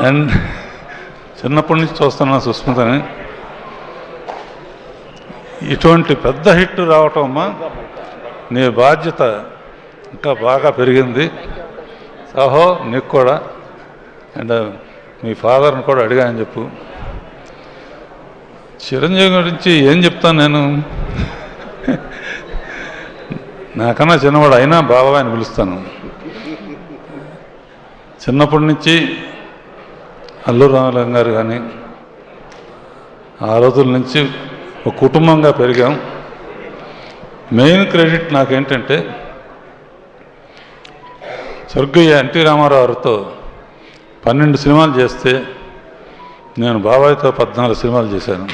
And చిన్నప్పటి నుంచి చూస్తున్నా సుస్మితని. ఇటువంటి పెద్ద హిట్ రావటం అమ్మా నీ బాధ్యత ఇంకా బాగా పెరిగింది. సాహో నీకు కూడా, అండ్ మీ ఫాదర్ని కూడా అడిగానని చెప్పు. చిరంజీవి గురించి ఏం చెప్తాను నేను, నాకన్నా చిన్నవాడు అయినా బాబాయ్ అని పిలుస్తాను. చిన్నప్పటి నుంచి అల్లు రామలింగ గారు కానీ ఆ రోజుల నుంచి ఒక కుటుంబంగా పెరిగాం. మెయిన్ క్రెడిట్ నాకేంటంటే స్వర్గీయ ఎన్టీ రామారావు గారితో 12 సినిమాలు చేస్తే నేను బాబాయ్తో 14 సినిమాలు చేశాను.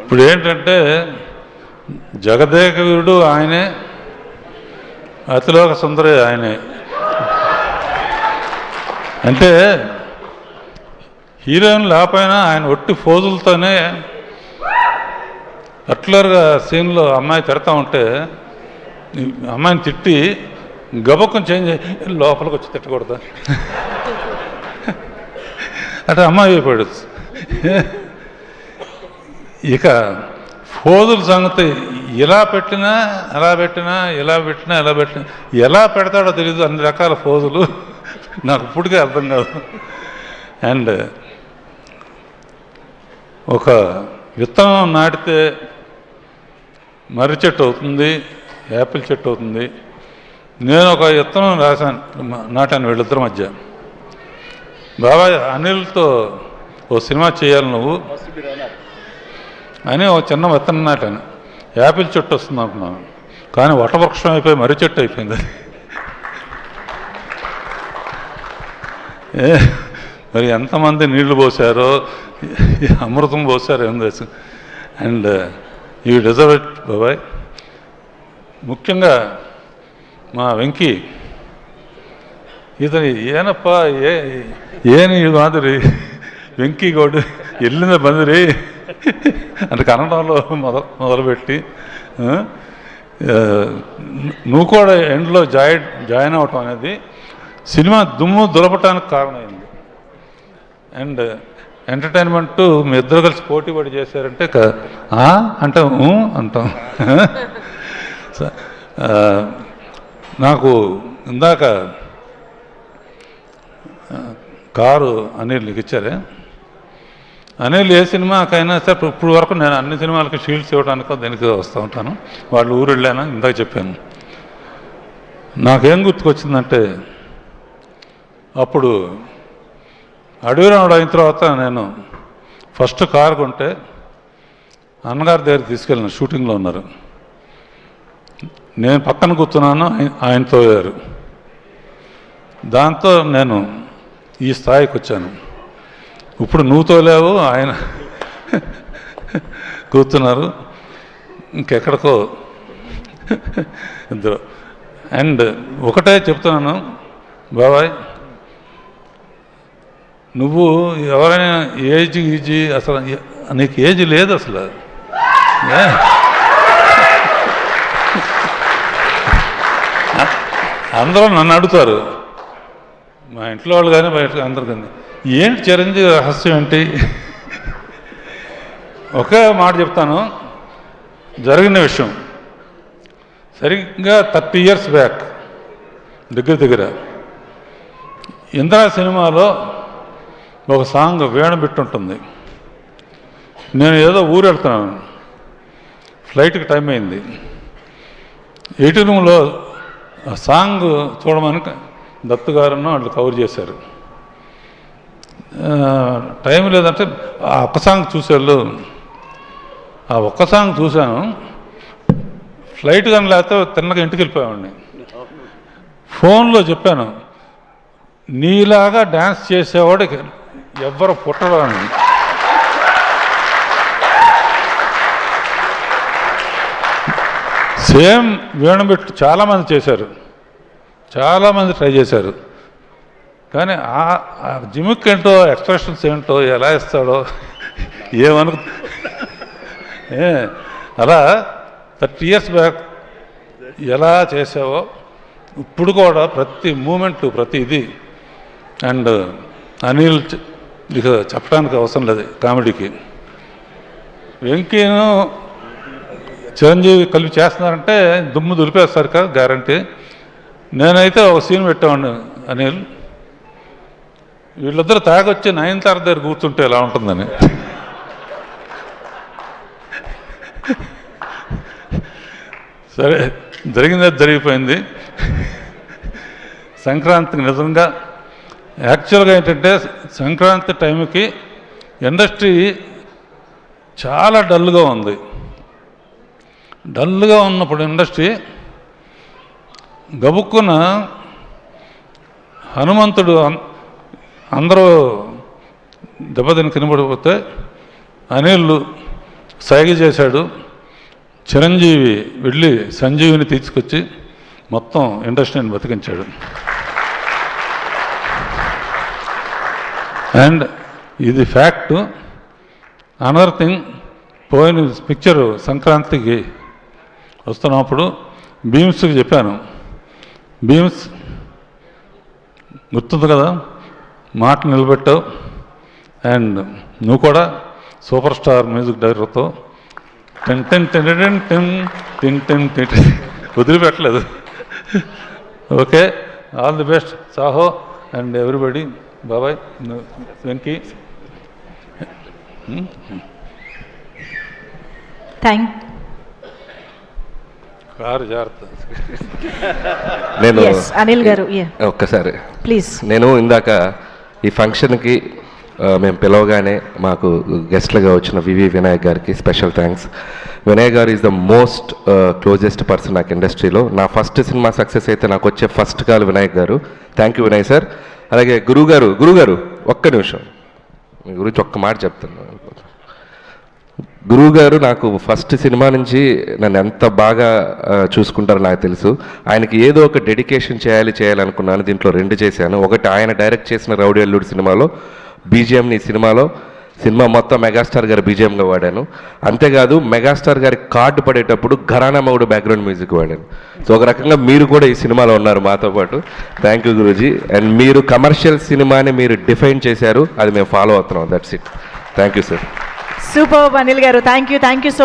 ఇప్పుడు ఏంటంటే జగదేక వీరుడు ఆయనే, అతిలోక సుందరి ఆయనే. అంటే హీరోయిన్ లేకపోయినా ఆయన ఒట్టి ఫోజులతోనే పర్టికులర్గా సీన్లో అమ్మాయి తిడతా ఉంటే అమ్మాయిని తిట్టి గబక్కం చేంజ్ లోపలికి వచ్చి తిట్టకూడదు అంటే అమ్మాయి అయిపోయాడు. ఇక ఫోజుల సంగతి ఇలా పెట్టినా అలా పెట్టినా, ఇలా పెట్టినా ఎలా పెట్టినా, ఎలా పెడతాడో తెలీదు. అన్ని రకాల ఫోజులు నాకు ఇప్పటికే అర్థం కాదు. అండ్ ఒక విత్తనం నాటితే మర్రి చెట్టు అవుతుంది, యాపిల్ చెట్టు అవుతుంది. నేను ఒక విత్తనం నాటాను వీళ్ళిద్దరి మధ్య. బాబాయ్ అనిల్తో ఓ సినిమా చేయాలి నువ్వు అని ఒక చిన్న విత్తనం నాటాను. యాపిల్ చెట్టు వస్తుంది అనుకున్నాను, కానీ వటవృక్షం అయిపోయి మర్రి చెట్టు అయిపోయింది. మరి ఎంతమంది నీళ్లు పోసారో, అమృతం పోసారో ఏం తెలుసు. అండ్ యూ డిజర్వ్ ఇట్ బాబాయ్. ముఖ్యంగా మా వెంకీ, ఇతని ಏನಪ್ಪಾ ಏನು ಇದು మాదిరి వెంకీ గౌడ్ ఎల్లింద బందిరి అంటే కన్నడంలో మొదలుపెట్టి నువ్వు కూడా ఎండ్లో జాయిన్ అవటం అనేది సినిమా దుమ్ము దులపటానికి కారణమైంది. అండ్ ఎంటర్టైన్మెంట్ మీ ఇద్దరు కలిసి పోటీ పడి చేశారంటే అంటాం అంటాం. నాకు ఇందాక కారు అనిల్ ఇచ్చారే, అనిల్ ఏ సినిమాకైనా సరే ఇప్పుడు వరకు నేను అన్ని సినిమాలకి షీల్డ్స్ ఇవ్వడానికో దీనికి వస్తూ ఉంటాను. వాళ్ళు ఊరు వెళ్ళాను, ఇందాక చెప్పాను. నాకేం గుర్తుకొచ్చిందంటే అప్పుడు అడవిరాముడు అయిన తర్వాత నేను ఫస్ట్ కారు కొంటే అన్నగారి దగ్గర తీసుకెళ్ళిన, షూటింగ్లో ఉన్నారు. నేను పక్కన కూర్చున్నాను, ఆయనతో పోయారు. దాంతో నేను ఈ స్థాయికి వచ్చాను. ఇప్పుడు నువ్వు తోలేవు, ఆయన కూర్చున్నారు ఇంకెక్కడికో ఇద్దరు. అండ్ ఒకటే చెప్తున్నాను బాబాయ్, నువ్వు ఎవరైనా ఏజ్ అసలు నీకు ఏజ్ లేదు అసలు. అందరూ నన్ను అడుగుతారు, మా ఇంట్లో వాళ్ళు కానీ బయట అందరు కానీ, ఏంటి చిరంజీవి రహస్యం ఏంటి? ఒకే మాట చెప్తాను, జరిగిన విషయం. సరిగ్గా 30 years బ్యాక్ దగ్గర ఇంద్రా సినిమాలో ఒక సాంగ్ వేణు బిట్టుంటుంది. నేను ఏదో ఊరు వెళ్తున్నాను, ఫ్లైట్కి టైం అయింది. ఎయిటింగ్ రూమ్లో ఆ సాంగ్ చూడమని దత్తు గారును వాళ్ళు కవర్ చేశారు. టైం లేదంటే ఆ ఒక్క సాంగ్ చూసేవాళ్ళు. ఆ ఒక్క సాంగ్ చూశాను. ఫ్లైట్ కానీ లేకపోతే తిన్నగా ఇంటికి వెళ్ళిపోయామండి. ఫోన్లో చెప్పాను, నీలాగా డ్యాన్స్ చేసేవాడికి ఎవ్వరు పుట్టరు అని. సేమ్ వేణుబెట్టు చాలామంది చేశారు, చాలామంది ట్రై చేశారు. కానీ ఆ జిమిక్ ఏంటో, ఎక్స్ప్రెషన్స్ ఏంటో, ఎలా ఇస్తాడో ఏమను. అలా 30 years బ్యాక్ ఎలా చేసావో ఇప్పుడు కూడా ప్రతి మూమెంటు ప్రతి ఇది. అండ్ అనిల్ ఇక చెప్పడానికి అవసరం లేదు కామెడీకి. వెంకీను చిరంజీవి కలిపి చేస్తున్నారంటే దుమ్ము దులిపేస్తారు కదా గ్యారంటీ. నేనైతే ఒక సీన్ పెట్టేవాడిని అనిల్, వీళ్ళిద్దరు తాగొచ్చి నయనతార దగ్గర కూర్చుంటే ఎలా ఉంటుందని. సరే, జరిగింది జరిగిపోయింది. సంక్రాంతికి నిజంగా యాక్చువల్గా ఏంటంటే సంక్రాంతి టైంకి ఇండస్ట్రీ చాలా డల్గా ఉంది. డల్గా ఉన్నప్పుడు ఇండస్ట్రీ గబుక్కున హనుమంతుడు అందరూ దెబ్బతిని కినబడిపోతే అనిల్ సైగ చేశాడు. చిరంజీవి వెళ్ళి సంజీవిని తీసుకొచ్చి మొత్తం ఇండస్ట్రీని బతికించాడు. అండ్ ఇది ఫ్యాక్ట్. అనదర్ థింగ్, పోయిన పిక్చరు సంక్రాంతికి వస్తున్నప్పుడు భీమ్స్కి చెప్పాను, భీమ్స్ గుర్తుంది కదా, మాట నిలబెట్టావు. అండ్ నువ్వు కూడా సూపర్ స్టార్ మ్యూజిక్ డైరెక్టర్తో ten ten ten ten ten ten ten ten వదిలిపెట్టలేదు. Okay, all the best Saaho and everybody. బాబాయ్ వెంకీ. కారు జాగ్రత్త. నేను అనిల్ గారు ఒక్కసారి ప్లీజ్. నేను ఇందాక ఈ ఫంక్షన్కి మేము పిలవగానే మాకు గెస్ట్లుగా వచ్చిన వివి వినాయక్ గారికి స్పెషల్ థ్యాంక్స్. వినాయక్ గారు is the most closest person నాకు ఇండస్ట్రీలో. నా ఫస్ట్ సినిమా సక్సెస్ అయితే నాకు వచ్చే ఫస్ట్ కాల్ వినాయక్ గారు. Thank you Vinayak sir. అలాగే గురుగారు ఒక్క నిమిషం మీ గురించి ఒక్క మాట చెప్తాను. గురువుగారు నాకు ఫస్ట్ సినిమా నుంచి నన్ను ఎంత బాగా చూసుకుంటారో నాకు తెలుసు. ఆయనకి ఏదో ఒక డెడికేషన్ చేయాలనుకున్నాను. దీంట్లో 2 చేశాను. ఒకటి ఆయన డైరెక్ట్ చేసిన రౌడీ అల్లుడు సినిమాలో బీజిఎంని సినిమా మొత్తం మెగాస్టార్ గారి బీజిఎంగా వాడాను. అంతేకాదు మెగాస్టార్ గారి కార్డు పడేటప్పుడు ఘరానా మౌడు బ్యాక్గ్రౌండ్ మ్యూజిక్ వాడాను. సో ఒక రకంగా మీరు కూడా ఈ సినిమాలో ఉన్నారు మాతో పాటు. థ్యాంక్ యూ గురూజీ. అండ్ మీరు కమర్షియల్ సినిమాని మీరు డిఫైన్ చేశారు, అది మేము ఫాలో అవుతున్నాం. That's it. Thank you sir. Super Anil గారు. Thank you so